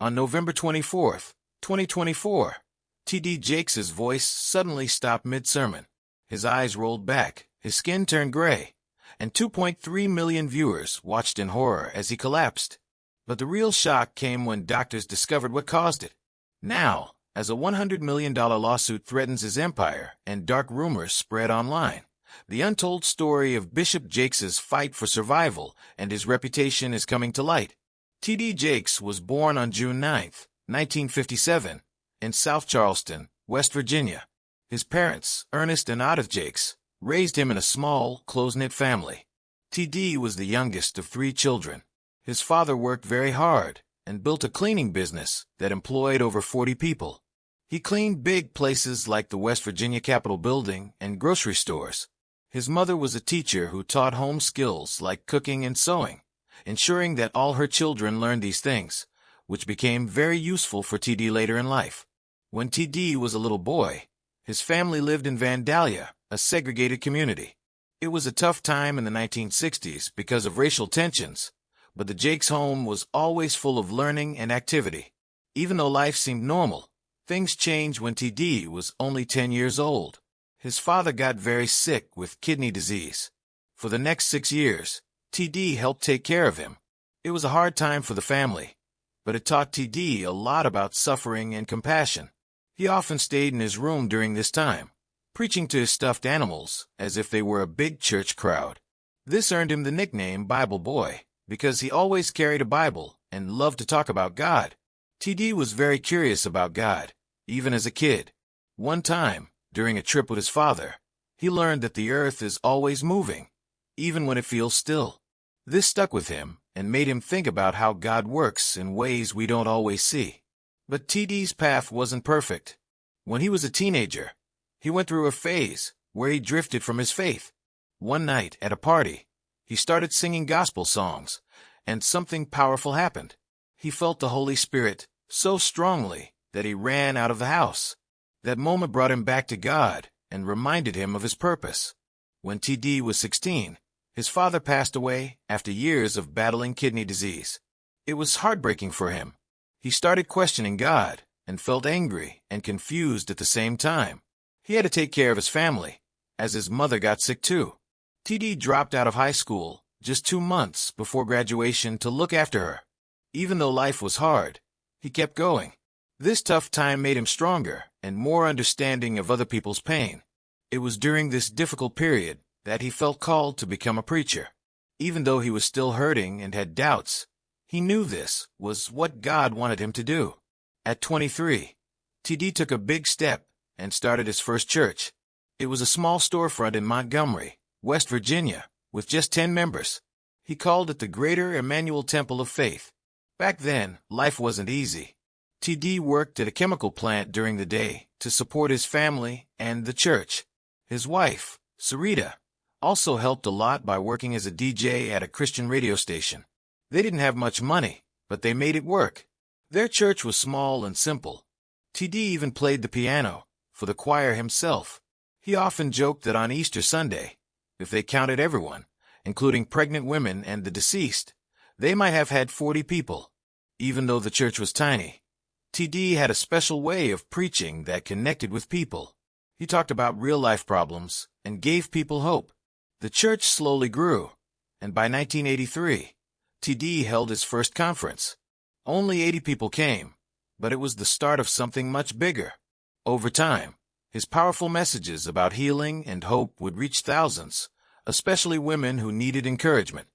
On November 24th, 2024, T.D. Jakes' voice suddenly stopped mid-sermon. His eyes rolled back, his skin turned gray, and 2.3 million viewers watched in horror as he collapsed. But the real shock came when doctors discovered what caused it. Now, as a $100 million lawsuit threatens his empire and dark rumors spread online, the untold story of Bishop Jakes' fight for survival and his reputation is coming to light. T.D. Jakes was born on June 9, 1957, in South Charleston, West Virginia. His parents, Ernest and Odith Jakes, raised him in a small, close-knit family. T.D. was the youngest of 3 children. His father worked very hard and built a cleaning business that employed over 40 people. He cleaned big places like the West Virginia Capitol Building and grocery stores. His mother was a teacher who taught home skills like cooking and sewing, ensuring that all her children learned these things, which became very useful for T.D. later in life. When T.D. was a little boy, his family lived in Vandalia, a segregated community. It was a tough time in the 1960s because of racial tensions, but the Jakes home was always full of learning and activity. Even though life seemed normal, things changed when T.D. was only 10 years old. His father got very sick with kidney disease. For the next 6 years, T.D. helped take care of him. It was a hard time for the family, but it taught T.D. a lot about suffering and compassion. He often stayed in his room during this time, preaching to his stuffed animals as if they were a big church crowd. This earned him the nickname Bible Boy, because he always carried a Bible and loved to talk about God. T.D. was very curious about God, even as a kid. One time, during a trip with his father, he learned that the earth is always moving, even when it feels still. This stuck with him and made him think about how God works in ways we don't always see. But T.D.'s path wasn't perfect. When he was a teenager, he went through a phase where he drifted from his faith. One night at a party, he started singing gospel songs, and something powerful happened. He felt the Holy Spirit so strongly that he ran out of the house. That moment brought him back to God and reminded him of his purpose. When T.D. was 16, his father passed away after years of battling kidney disease. It was heartbreaking for him. He started questioning God and felt angry and confused at the same time. He had to take care of his family, as his mother got sick too. T.D. dropped out of high school just 2 months before graduation to look after her. Even though life was hard, he kept going. This tough time made him stronger and more understanding of other people's pain. It was during this difficult period that he felt called to become a preacher. Even though he was still hurting and had doubts, he knew this was what God wanted him to do. At 23, T.D. took a big step and started his first church. It was a small storefront in Montgomery, West Virginia, with just 10 members. He called it the Greater Emmanuel Temple of Faith. Back then, life wasn't easy. T.D. worked at a chemical plant during the day to support his family and the church. His wife, Sarita, also helped a lot by working as a DJ at a Christian radio station. They didn't have much money, but they made it work. Their church was small and simple. T.D. even played the piano for the choir himself. He often joked that on Easter Sunday, if they counted everyone, including pregnant women and the deceased, they might have had 40 people. Even though the church was tiny, T.D. had a special way of preaching that connected with people. He talked about real-life problems and gave people hope. The church slowly grew, and by 1983, T.D. held his first conference. Only 80 people came, but it was the start of something much bigger. Over time, his powerful messages about healing and hope would reach thousands, especially women who needed encouragement.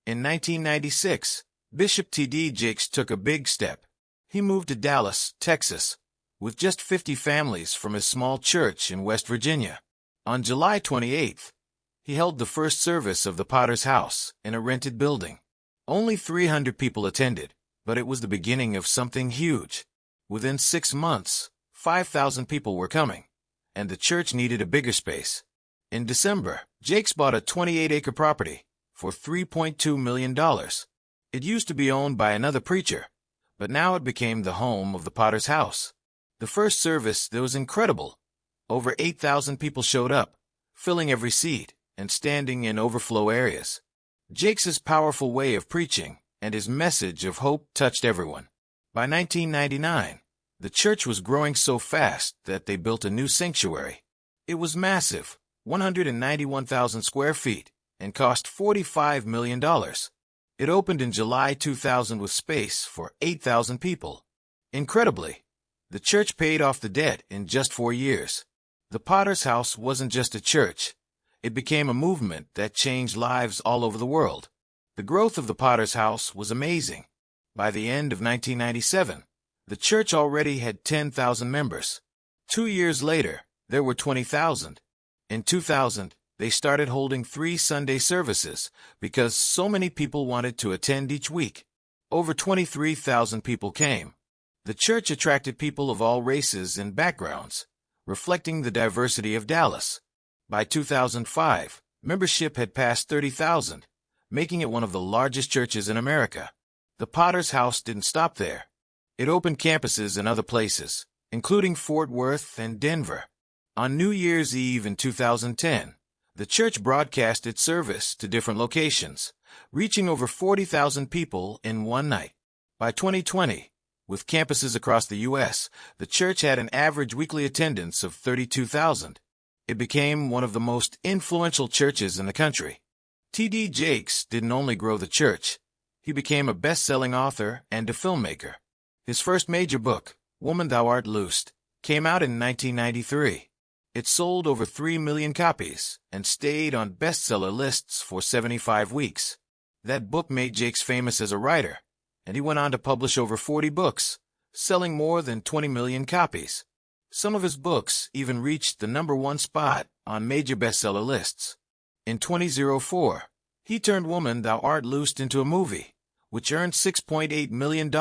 In 1996, Bishop T.D. Jakes took a big step. He moved to Dallas, Texas, with just 50 families from his small church in West Virginia. On July 28th, he held the first service of the Potter's House in a rented building. Only 300 people attended, but it was the beginning of something huge. Within 6 months, 5,000 people were coming, and the church needed a bigger space. In December, Jakes bought a 28-acre property for $3.2 million. It used to be owned by another preacher, but now it became the home of the Potter's House. The first service there was incredible. Over 8,000 people showed up, filling every seat and standing in overflow areas. Jakes' powerful way of preaching and his message of hope touched everyone. By 1999, the church was growing so fast that they built a new sanctuary. It was massive, 191,000 square feet, and cost $45 million. It opened in July 2000 with space for 8,000 people. Incredibly, the church paid off the debt in just 4 years. The Potter's House wasn't just a church. It became a movement that changed lives all over the world. The growth of the Potter's House was amazing. By the end of 1997, the church already had 10,000 members. 2 years later, there were 20,000. In 2000, they started holding 3 Sunday services because so many people wanted to attend each week. Over 23,000 people came. The church attracted people of all races and backgrounds, reflecting the diversity of Dallas. By 2005, membership had passed 30,000, making it one of the largest churches in America. The Potter's House didn't stop there. It opened campuses in other places, including Fort Worth and Denver. On New Year's Eve in 2010, the church broadcast its service to different locations, reaching over 40,000 people in one night. By 2020, with campuses across the U.S., the church had an average weekly attendance of 32,000. It became one of the most influential churches in the country. T.D. Jakes didn't only grow the church. He became a best-selling author and a filmmaker. His first major book, Woman Thou Art Loosed, came out in 1993. It sold over 3 million copies and stayed on bestseller lists for 75 weeks. That book made Jakes famous as a writer, and he went on to publish over 40 books, selling more than 20 million copies. Some of his books even reached the #1 spot on major bestseller lists. In 2004, he turned Woman Thou Art Loosed into a movie, which earned $6.8 million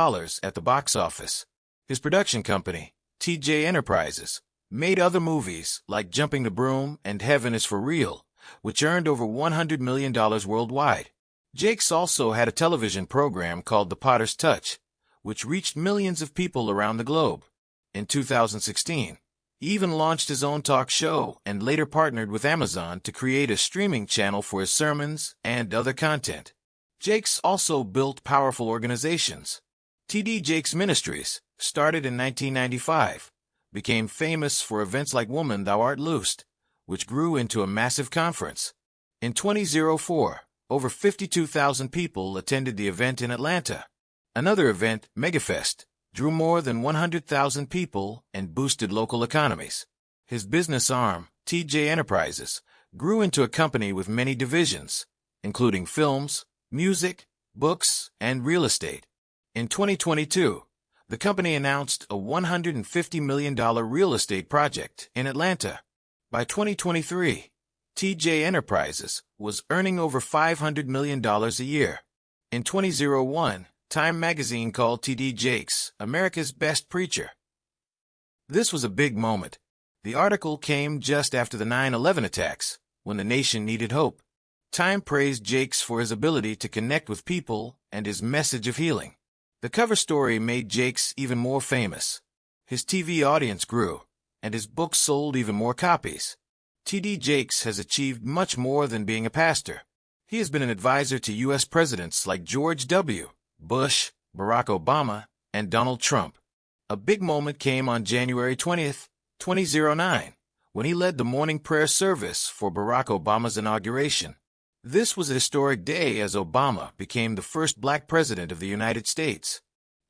at the box office. His production company, TJ Enterprises, made other movies like Jumping the Broom and Heaven is for Real, which earned over $100 million worldwide. Jakes also had a television program called The Potter's Touch, which reached millions of people around the globe. In 2016, he even launched his own talk show and later partnered with Amazon to create a streaming channel for his sermons and other content. Jakes also built powerful organizations. T.D. Jakes Ministries, started in 1995, became famous for events like Woman Thou Art Loosed, which grew into a massive conference. In 2004, over 52,000 people attended the event in Atlanta. Another event, MegaFest, drew more than 100,000 people and boosted local economies. His business arm, TJ Enterprises, grew into a company with many divisions, including films, music, books, and real estate. In 2022, the company announced a $150 million real estate project in Atlanta. By 2023, TJ Enterprises was earning over $500 million a year. In 2001, Time magazine called T.D. Jakes America's Best Preacher. This was a big moment. The article came just after the 9/11 attacks, when the nation needed hope. Time praised Jakes for his ability to connect with people and his message of healing. The cover story made Jakes even more famous. His TV audience grew, and his books sold even more copies. T.D. Jakes has achieved much more than being a pastor. He has been an advisor to U.S. presidents like George W. Bush, Barack Obama, and Donald Trump. A big moment came on January 20th, 2009, when he led the morning prayer service for Barack Obama's inauguration. This was a historic day as Obama became the first black president of the United States.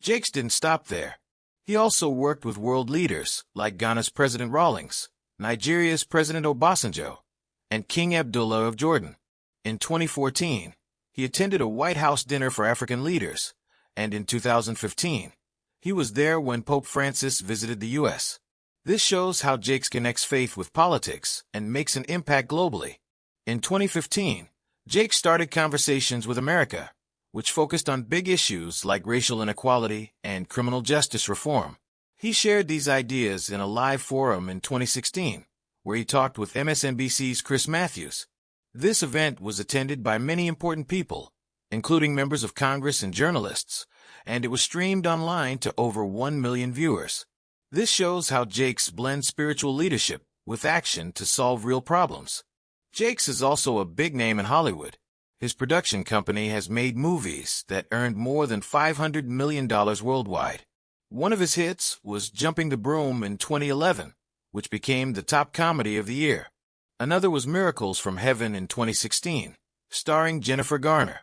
Jakes didn't stop there. He also worked with world leaders like Ghana's President Rawlings, Nigeria's President Obasanjo, and King Abdullah of Jordan. In 2014, he attended a White House dinner for African leaders, and in 2015, he was there when Pope Francis visited the U.S. This shows how Jakes connects faith with politics and makes an impact globally. In 2015, Jakes started Conversations with America, which focused on big issues like racial inequality and criminal justice reform. He shared these ideas in a live forum in 2016, where he talked with MSNBC's Chris Matthews. This event was attended by many important people, including members of Congress and journalists, and it was streamed online to over 1 million viewers. This shows how Jakes blends spiritual leadership with action to solve real problems. Jakes is also a big name in Hollywood. His production company has made movies that earned more than $500 million worldwide. One of his hits was Jumping the Broom in 2011, which became the top comedy of the year. Another was Miracles from Heaven in 2016, starring Jennifer Garner.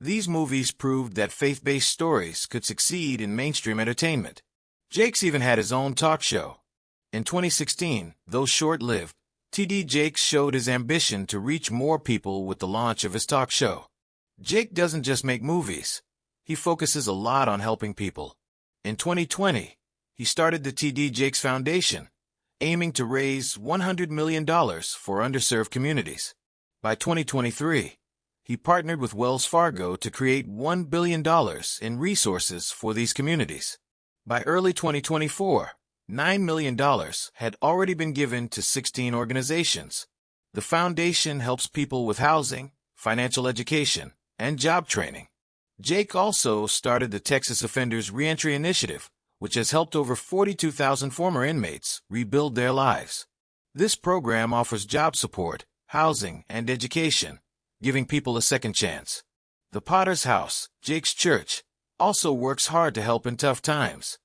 These movies proved that faith-based stories could succeed in mainstream entertainment. Jakes even had his own talk show. In 2016, though short-lived, T.D. Jakes showed his ambition to reach more people with the launch of his talk show. Jake doesn't just make movies. He focuses a lot on helping people. In 2020, he started the T.D. Jakes Foundation, aiming to raise $100 million for underserved communities. By 2023, he partnered with Wells Fargo to create $1 billion in resources for these communities. By early 2024, $9 million had already been given to 16 organizations. The foundation helps people with housing, financial education, and job training. Jake also started the Texas Offenders Reentry Initiative, which has helped over 42,000 former inmates rebuild their lives. This program offers job support, housing, and education, giving people a second chance. The Potter's House, Jake's church, also works hard to help in tough times.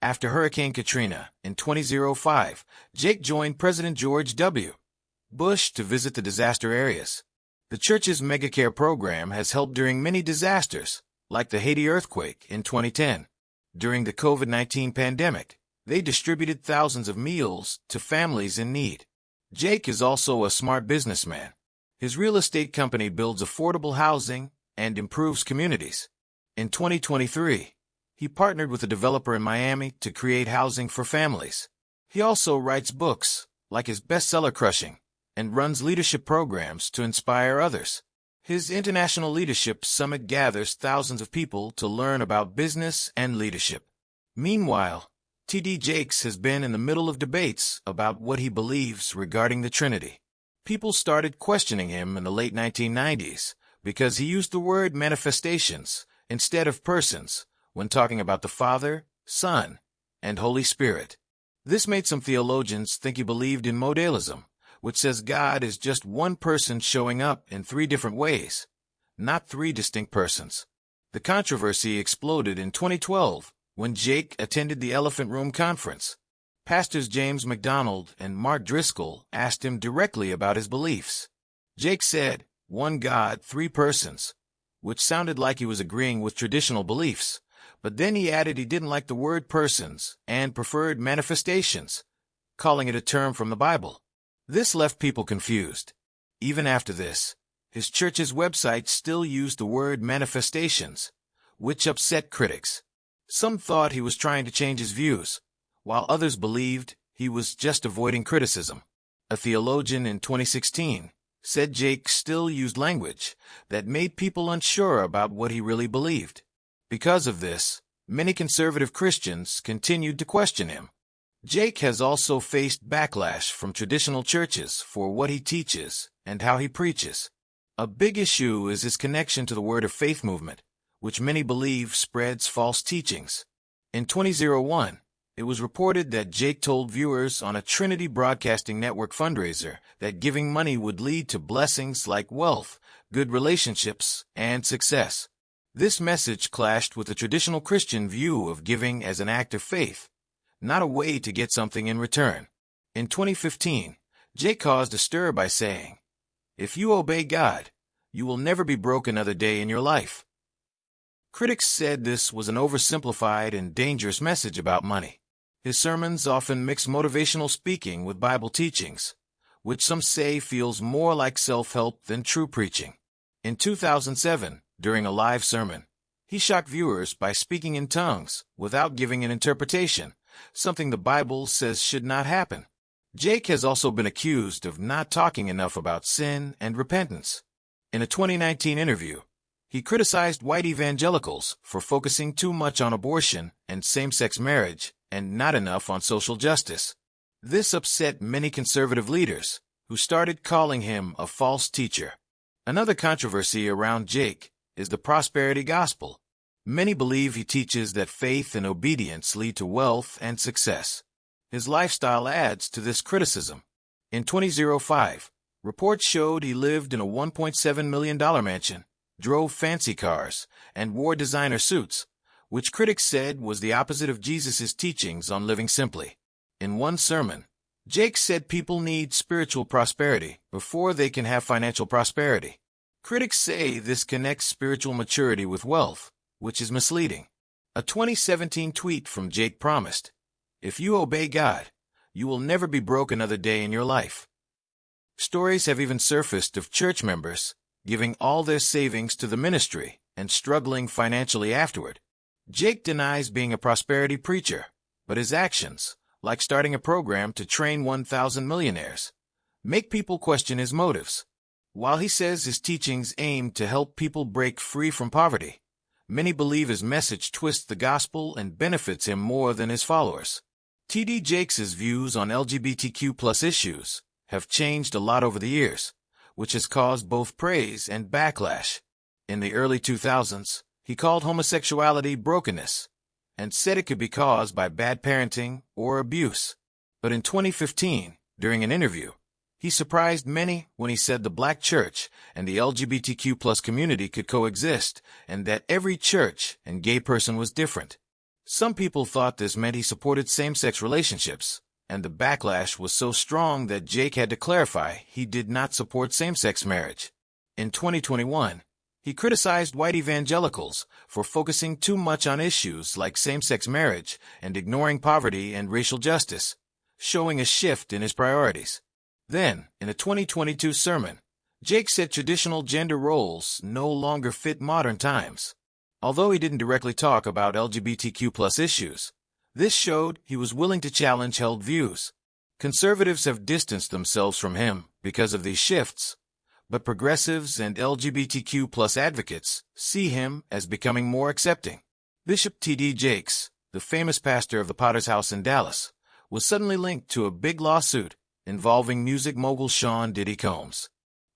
After Hurricane Katrina in 2005, Jake joined President George W. Bush to visit the disaster areas. The church's MegaCare program has helped during many disasters, like the Haiti earthquake in 2010. During the COVID-19 pandemic, they distributed thousands of meals to families in need. Jake is also a smart businessman. His real estate company builds affordable housing and improves communities. In 2023, he partnered with a developer in Miami to create housing for families. He also writes books, like his bestseller Crushing, and runs leadership programs to inspire others. His International Leadership Summit gathers thousands of people to learn about business and leadership. Meanwhile, T.D. Jakes has been in the middle of debates about what he believes regarding the Trinity. People started questioning him in the late 1990s because he used the word manifestations instead of persons when talking about the Father, Son, and Holy Spirit. This made some theologians think he believed in modalism, which says God is just one person showing up in three different ways, not three distinct persons. The controversy exploded in 2012 when Jake attended the Elephant Room Conference. Pastors James MacDonald and Mark Driscoll asked him directly about his beliefs. Jake said, "One God, three persons," which sounded like he was agreeing with traditional beliefs, but then he added he didn't like the word persons and preferred manifestations, calling it a term from the Bible. This left people confused. Even after this, his church's website still used the word manifestations, which upset critics. Some thought he was trying to change his views, while others believed he was just avoiding criticism. A theologian in 2016 said Jake still used language that made people unsure about what he really believed. Because of this, many conservative Christians continued to question him. Jake has also faced backlash from traditional churches for what he teaches and how he preaches. A big issue is his connection to the Word of Faith movement, which many believe spreads false teachings. In 2001, it was reported that Jake told viewers on a Trinity Broadcasting Network fundraiser that giving money would lead to blessings like wealth, good relationships, and success. This message clashed with the traditional Christian view of giving as an act of faith, not a way to get something in return. In 2015, Jake caused a stir by saying, "If you obey God, you will never be broke another day in your life." Critics said this was an oversimplified and dangerous message about money. His sermons often mix motivational speaking with Bible teachings, which some say feels more like self-help than true preaching. In 2007, during a live sermon, he shocked viewers by speaking in tongues without giving an interpretation, something the Bible says should not happen. Jake has also been accused of not talking enough about sin and repentance. In a 2019 interview, he criticized white evangelicals for focusing too much on abortion and same-sex marriage and not enough on social justice. This upset many conservative leaders, who started calling him a false teacher. Another controversy around Jake is the prosperity gospel. Many believe he teaches that faith and obedience lead to wealth and success. His lifestyle adds to this criticism. In 2005, reports showed he lived in a $1.7 million mansion, drove fancy cars, and wore designer suits, which critics said was the opposite of Jesus' teachings on living simply. In one sermon, Jake said people need spiritual prosperity before they can have financial prosperity. Critics say this connects spiritual maturity with wealth, which is misleading. A 2017 tweet from Jake promised, "If you obey God, you will never be broke another day in your life." Stories have even surfaced of church members giving all their savings to the ministry and struggling financially afterward. Jake denies being a prosperity preacher, but his actions, like starting a program to train 1,000 millionaires, make people question his motives. While he says his teachings aim to help people break free from poverty, many believe his message twists the gospel and benefits him more than his followers. T.D. Jakes' views on LGBTQ+ issues have changed a lot over the years, which has caused both praise and backlash. In the early 2000s, he called homosexuality brokenness and said it could be caused by bad parenting or abuse. But in 2015, during an interview, he surprised many when he said the Black church and the LGBTQ+ community could coexist and that every church and gay person was different. Some people thought this meant he supported same-sex relationships, and the backlash was so strong that Jake had to clarify he did not support same-sex marriage. In 2021, he criticized white evangelicals for focusing too much on issues like same-sex marriage and ignoring poverty and racial justice, showing a shift in his priorities. Then, in a 2022 sermon, Jake said traditional gender roles no longer fit modern times. Although he didn't directly talk about LGBTQ+ issues, this showed he was willing to challenge held views. Conservatives have distanced themselves from him because of these shifts, but progressives and LGBTQ+ advocates see him as becoming more accepting. Bishop T.D. Jakes, the famous pastor of the Potter's House in Dallas, was suddenly linked to a big lawsuit involving music mogul Sean Diddy Combs.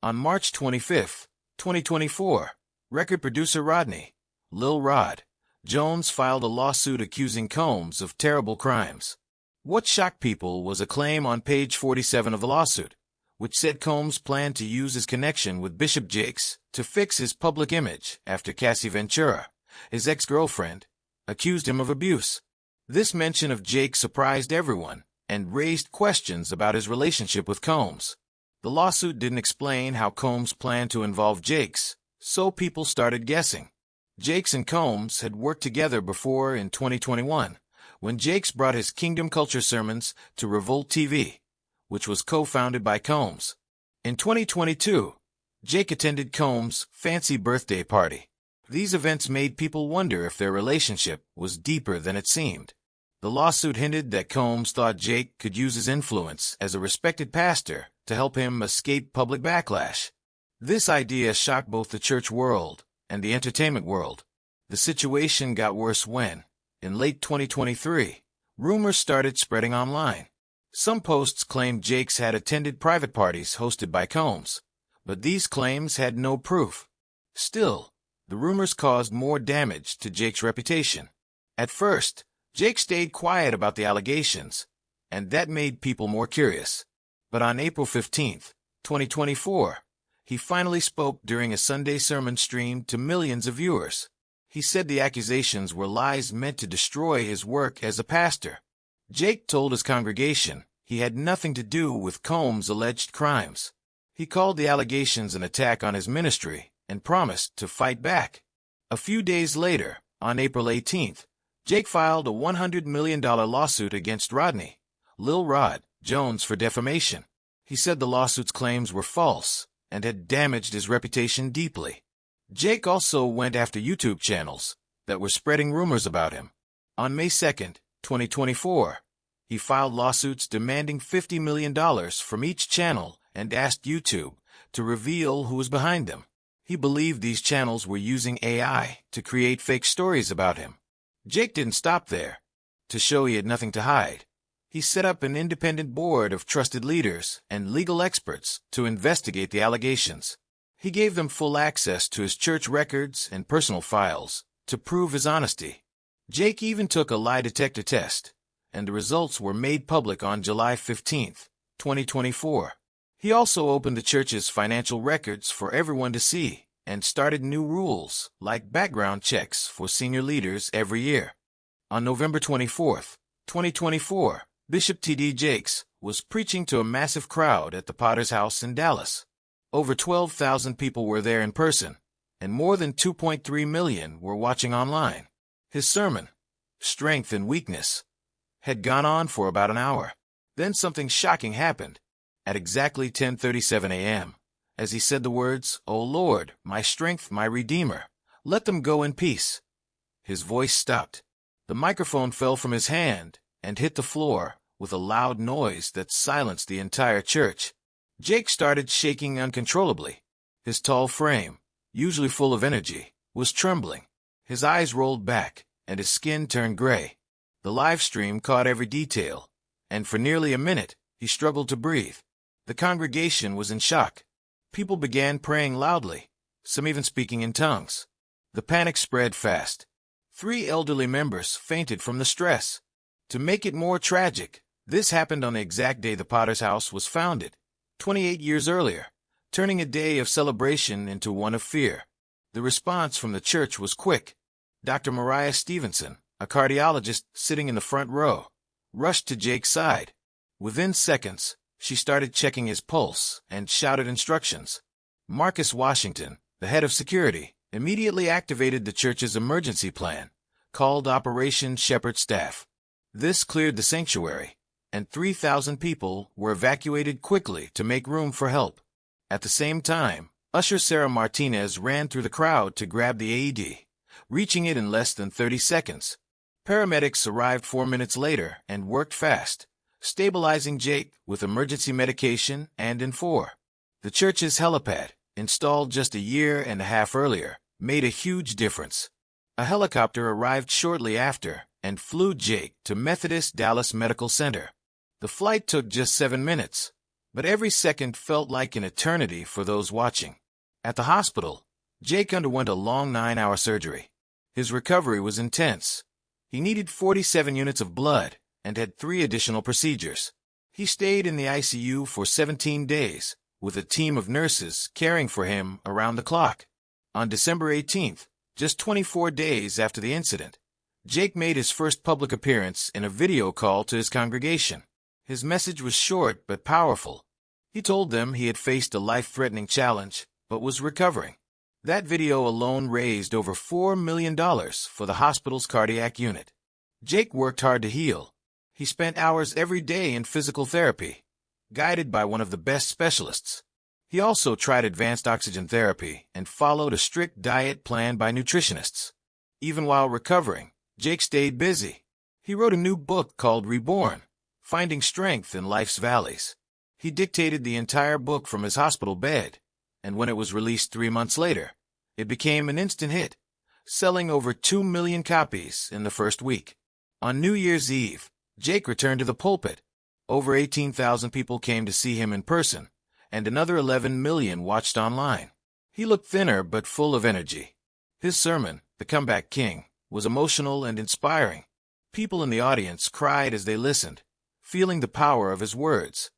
On March 25, 2024, record producer Rodney, Lil Rod, Jones filed a lawsuit accusing Combs of terrible crimes. What shocked people was a claim on page 47 of the lawsuit, which said Combs planned to use his connection with Bishop Jakes to fix his public image after Cassie Ventura, his ex-girlfriend, accused him of abuse. This mention of Jakes surprised everyone and raised questions about his relationship with Combs. The lawsuit didn't explain how Combs planned to involve Jakes, so people started guessing. Jakes and Combs had worked together before in 2021, when Jakes brought his Kingdom Culture sermons to Revolt TV, which was co-founded by Combs. In 2022, Jake attended Combs' fancy birthday party. These events made people wonder if their relationship was deeper than it seemed. The lawsuit hinted that Combs thought Jake could use his influence as a respected pastor to help him escape public backlash. This idea shocked both the church world and the entertainment world. The situation got worse when, in late 2023, rumors started spreading online. Some posts claimed Jakes had attended private parties hosted by Combs, but these claims had no proof. Still, the rumors caused more damage to Jake's reputation. At first, Jake stayed quiet about the allegations, and that made people more curious. But on April 15, 2024, he finally spoke during a Sunday sermon stream to millions of viewers. He said the accusations were lies meant to destroy his work as a pastor. Jake told his congregation he had nothing to do with Combs' alleged crimes. He called the allegations an attack on his ministry and promised to fight back. A few days later, on April 18, Jake filed a $100 million lawsuit against Rodney, Lil Rod, Jones for defamation. He said the lawsuit's claims were false and had damaged his reputation deeply. Jake also went after YouTube channels that were spreading rumors about him. On May 2, 2024, he filed lawsuits demanding $50 million from each channel and asked YouTube to reveal who was behind them. He believed these channels were using AI to create fake stories about him. Jake didn't stop there. To show he had nothing to hide, he set up an independent board of trusted leaders and legal experts to investigate the allegations. He gave them full access to his church records and personal files to prove his honesty. Jake even took a lie detector test, and the results were made public on July 15, 2024. He also opened the church's financial records for everyone to see and started new rules, like background checks for senior leaders every year. On November 24, 2024, Bishop T.D. Jakes was preaching to a massive crowd at the Potter's House in Dallas. Over 12,000 people were there in person, and more than 2.3 million were watching online. His sermon, Strength and Weakness, had gone on for about an hour. Then something shocking happened. At exactly 10:37 a.m., as he said the words, "O Lord, my strength, my Redeemer, let them go in peace," his voice stopped. The microphone fell from his hand and hit the floor with a loud noise that silenced the entire church. Jake started shaking uncontrollably. His tall frame, usually full of energy, was trembling. His eyes rolled back, and his skin turned gray. The live stream caught every detail, and for nearly a minute, he struggled to breathe. The congregation was in shock. People began praying loudly, some even speaking in tongues. The panic spread fast. 3 elderly members fainted from the stress. To make it more tragic, this happened on the exact day the Potter's House was founded, 28 years earlier, turning a day of celebration into one of fear. The response from the church was quick. Dr. Mariah Stevenson, a cardiologist sitting in the front row, rushed to Jake's side. Within seconds, she started checking his pulse and shouted instructions. Marcus Washington, the head of security, immediately activated the church's emergency plan, called Operation Shepherd Staff. This cleared the sanctuary, and 3,000 people were evacuated quickly to make room for help. At the same time, Usher Sarah Martinez ran through the crowd to grab the AED, reaching it in less than 30 seconds. Paramedics arrived 4 minutes later and worked fast, stabilizing Jake with emergency medication and N4. The church's helipad, installed just a year and a half earlier, made a huge difference. A helicopter arrived shortly after and flew Jake to Methodist Dallas Medical Center. The flight took just 7 minutes, but every second felt like an eternity for those watching. At the hospital, Jake underwent a long 9-hour surgery. His recovery was intense. He needed 47 units of blood and had 3 additional procedures. He stayed in the ICU for 17 days, with a team of nurses caring for him around the clock. On December 18th, just 24 days after the incident, Jake made his first public appearance in a video call to his congregation. His message was short but powerful. He told them he had faced a life-threatening challenge, but was recovering. That video alone raised over $4 million for the hospital's cardiac unit. Jake worked hard to heal. He spent hours every day in physical therapy, guided by one of the best specialists. He also tried advanced oxygen therapy and followed a strict diet planned by nutritionists. Even while recovering, Jake stayed busy. He wrote a new book called Reborn, Finding Strength in Life's Valleys. He dictated the entire book from his hospital bed, and when it was released 3 months later, it became an instant hit, selling over 2 million copies in the first week. On New Year's Eve, Jake returned to the pulpit. Over 18,000 people came to see him in person, and another 11 million watched online. He looked thinner but full of energy. His sermon, The Comeback King, was emotional and inspiring. People in the audience cried as they listened, feeling the power of his words.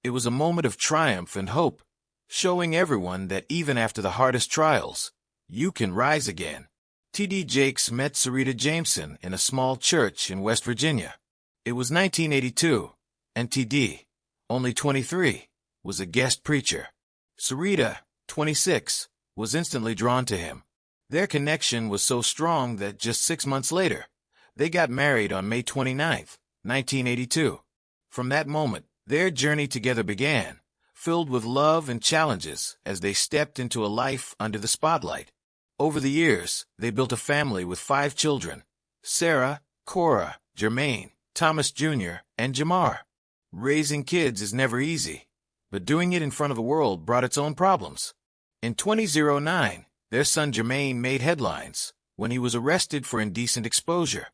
It was a moment of triumph and hope, showing everyone that even after the hardest trials, you can rise again. T.D. Jakes met Sarita Jameson in a small church in West Virginia. It was 1982, and T.D., only 23, was a guest preacher. Sarita, 26, was instantly drawn to him. Their connection was so strong that just 6 months later, they got married on May 29, 1982. From that moment, their journey together began, filled with love and challenges as they stepped into a life under the spotlight. Over the years, they built a family with 5 children: Sarah, Cora, Jermaine, Thomas Jr., and Jamar. Raising kids is never easy, but doing it in front of the world brought its own problems. In 2009, their son Jermaine made headlines when he was arrested for indecent exposure.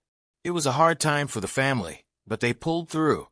It was a hard time for the family, but they pulled through.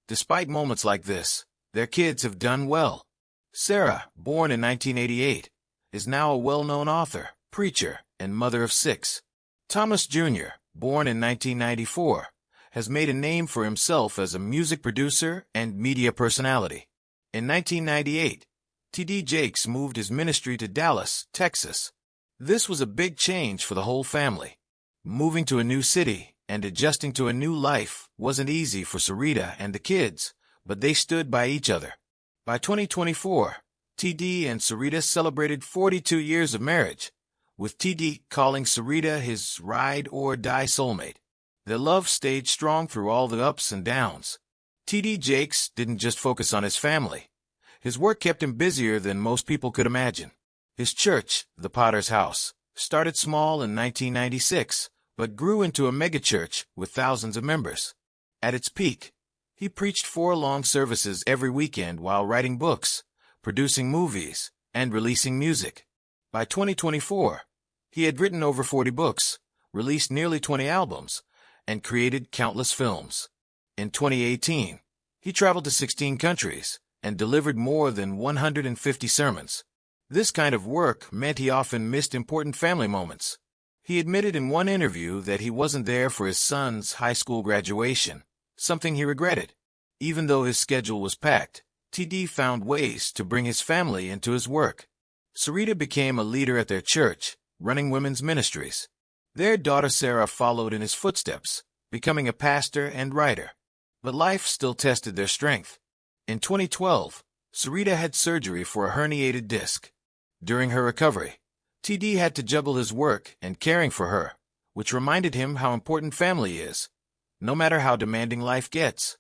Despite moments like this, their kids have done well. Sarah, born in 1988, is now a well-known author, preacher, and mother of 6. Thomas Jr., born in 1994, has made a name for himself as a music producer and media personality. In 1998, T.D. Jakes moved his ministry to Dallas, Texas, This was a big change for the whole family. Moving to a new city and adjusting to a new life wasn't easy for Sarita and the kids, but they stood by each other. By 2024, TD and Sarita celebrated 42 years of marriage, with TD calling Sarita his ride-or-die soulmate. Their love stayed strong through all the ups and downs. TD Jakes didn't just focus on his family. His work kept him busier than most people could imagine. His church, the Potter's House, started small in 1996, but grew into a megachurch with thousands of members. At its peak, he preached 4 long services every weekend while writing books, producing movies, and releasing music. By 2024, he had written over 40 books, released nearly 20 albums, and created countless films. In 2018, he traveled to 16 countries and delivered more than 150 sermons. This kind of work meant he often missed important family moments. He admitted in one interview that he wasn't there for his son's high school graduation, something he regretted. Even though his schedule was packed, TD found ways to bring his family into his work. Sarita became a leader at their church, running women's ministries. Their daughter Sarah followed in his footsteps, becoming a pastor and writer. But life still tested their strength. In 2012, Sarita had surgery for a herniated disc. During her recovery, TD had to juggle his work and caring for her, which reminded him how important family is, no matter how demanding life gets.